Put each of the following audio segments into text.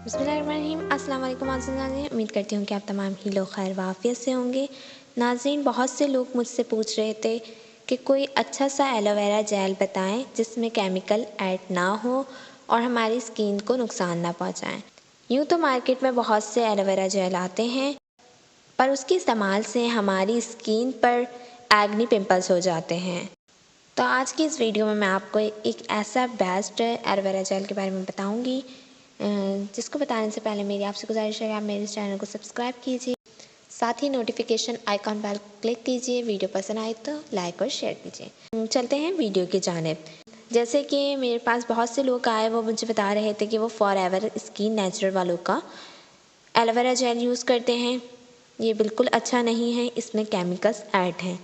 बिस्मिल्लाहिर्रहमानिर्रहीम। अस्सलाम वालेकुम नाज़रीन, उम्मीद करती हूँ कि आप तमाम ही लोग खैर वाफ़ियत से होंगे। नाज़रीन, बहुत से लोग मुझसे पूछ रहे थे कि कोई अच्छा सा एलोवेरा जेल बताएं जिसमें केमिकल ऐड ना हो और हमारी स्किन को नुकसान ना पहुँचाएं। यूँ तो मार्केट में बहुत से एलोवेरा जेल आते हैं, पर उसके इस्तेमाल से हमारी स्किन पर एक्ने पिंपल्स हो जाते हैं। तो आज की इस वीडियो में मैं आपको एक ऐसा बेस्ट एलोवेरा जेल के बारे में बताऊंगी, जिसको बताने से पहले मेरी आपसे गुजारिश है कि आप मेरे चैनल को सब्सक्राइब कीजिए, साथ ही नोटिफिकेशन आइकॉन बेल क्लिक कीजिए। वीडियो पसंद आए तो लाइक और शेयर कीजिए। चलते हैं वीडियो की जानिब। जैसे कि मेरे पास बहुत से लोग आए, वो मुझे बता रहे थे कि वो फॉरएवर स्किन नेचुरल वालों का एलोवेरा जेल यूज़ करते हैं। ये बिल्कुल अच्छा नहीं है, इसमें केमिकल्स ऐड हैं।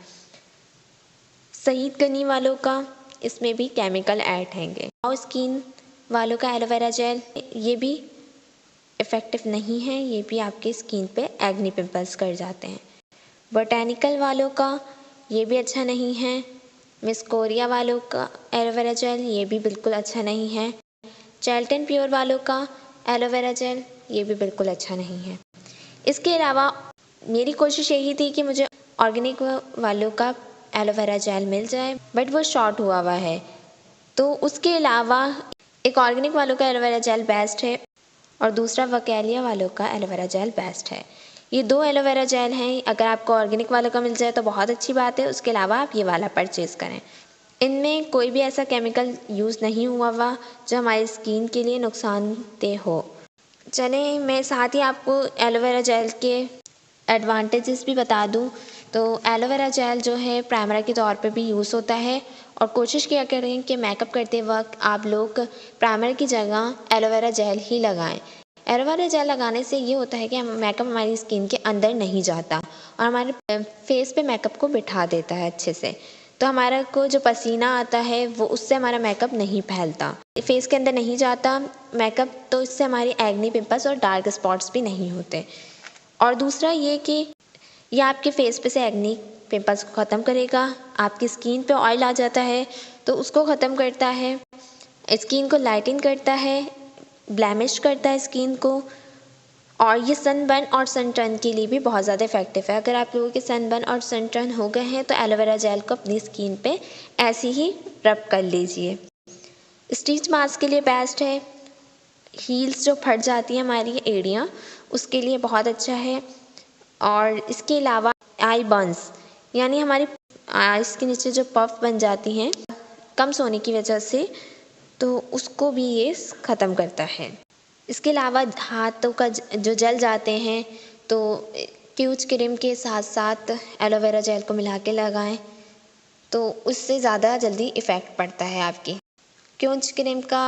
शहीद गनी वालों का इसमें भी केमिकल ऐड हैंगे। और स्किन वालों का एलोवेरा जेल ये भी इफ़ेक्टिव नहीं है, ये भी आपकी स्किन पे एक्ने पिंपल्स कर जाते हैं। बोटैनिकल वालों का ये भी अच्छा नहीं है। मिस कोरिया वालों का एलोवेरा जेल ये भी बिल्कुल अच्छा नहीं है। चैल्टन प्योर वालों का एलोवेरा जेल ये भी बिल्कुल अच्छा नहीं है। इसके अलावा मेरी कोशिश यही थी कि मुझे ऑर्गेनिक वालों का एलोवेरा जेल मिल जाए, बट वो शॉर्ट हुआ है। तो उसके अलावा एक ऑर्गेनिक वालों का एलोवेरा जेल बेस्ट है और दूसरा वकैलिया वालों का एलोवेरा जेल बेस्ट है। ये दो एलोवेरा जेल हैं। अगर आपको ऑर्गेनिक वालों का मिल जाए तो बहुत अच्छी बात है, उसके अलावा आप ये वाला परचेज़ करें। इनमें कोई भी ऐसा केमिकल यूज़ नहीं हुआ जो हमारी स्किन के लिए नुकसानदेह हो। चलें, मैं साथ ही आपको एलोवेरा जेल के एडवांटेजेस भी बता दूं। तो एलोवेरा जेल जो है प्राइमर के तौर पे भी यूज़ होता है, और कोशिश किया करें कि मेकअप करते वक्त आप लोग प्राइमर की जगह एलोवेरा जेल ही लगाएं। एलोवेरा जेल लगाने से ये होता है कि मेकअप हमारी स्किन के अंदर नहीं जाता और हमारे फेस पे मेकअप को बिठा देता है अच्छे से। तो हमारा को जो पसीना आता है वो उससे हमारा मेकअप नहीं फैलता, फेस के अंदर नहीं जाता मेकअप, तो इससे हमारी एक्ने पिंपल्स और डार्क स्पॉट्स भी नहीं होते। और दूसरा ये कि ये आपके फेस पे से एक्ने पिंपल्स को ख़त्म करेगा। आपकी स्किन पे ऑयल आ जाता है तो उसको ख़त्म करता है, स्किन को लाइटन करता है, ब्लैमिश करता है स्किन को। और ये सनबर्न और सन टर्न के लिए भी बहुत ज़्यादा इफेक्टिव है। अगर आप लोगों के सनबर्न और सन टर्न हो गए हैं तो एलोवेरा जेल को अपनी स्किन पे ऐसे ही रब कर लीजिए। स्टिच मास्क के लिए बेस्ट है। हील्स जो फट जाती है हमारी एड़ियाँ, उसके लिए बहुत अच्छा है। और इसके अलावा आई बर्न्स, यानी हमारी आइज़ के नीचे जो पफ बन जाती हैं कम सोने की वजह से, तो उसको भी ये ख़त्म करता है। इसके अलावा हाथों का जो जल जाते हैं तो क्यूच क्रीम के साथ साथ एलोवेरा जेल को मिला के लगाएं, तो उससे ज़्यादा जल्दी इफ़ेक्ट पड़ता है आपकी। क्यूच क्रीम का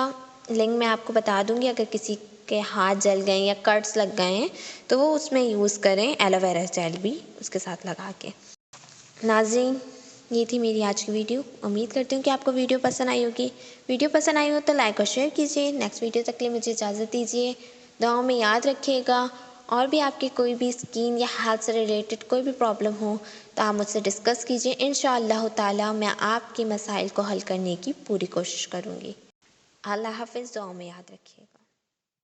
लिंक मैं आपको बता दूंगी। अगर किसी के हाथ जल गए या कट्स लग गए हैं तो वो उसमें यूज़ करें एलोवेरा जेल भी उसके साथ लगा के। नाज़रीन, ये थी मेरी आज की वीडियो। उम्मीद करती हूँ कि आपको वीडियो पसंद आई होगी। वीडियो पसंद आई हो तो लाइक और शेयर कीजिए। नेक्स्ट वीडियो तक के लिए मुझे इजाज़त दीजिए। दुआओं में याद रखिएगा। और भी आपकी कोई भी स्किन या हेल्थ से रिलेटेड कोई भी प्रॉब्लम हो तो आप मुझसे डिस्कस कीजिए। इंशाअल्लाह ताला मैं आपके मसाइल को हल करने की पूरी कोशिश करूँगी। अल्लाह हाफ़िज़। दुआओं में याद रखिएगा।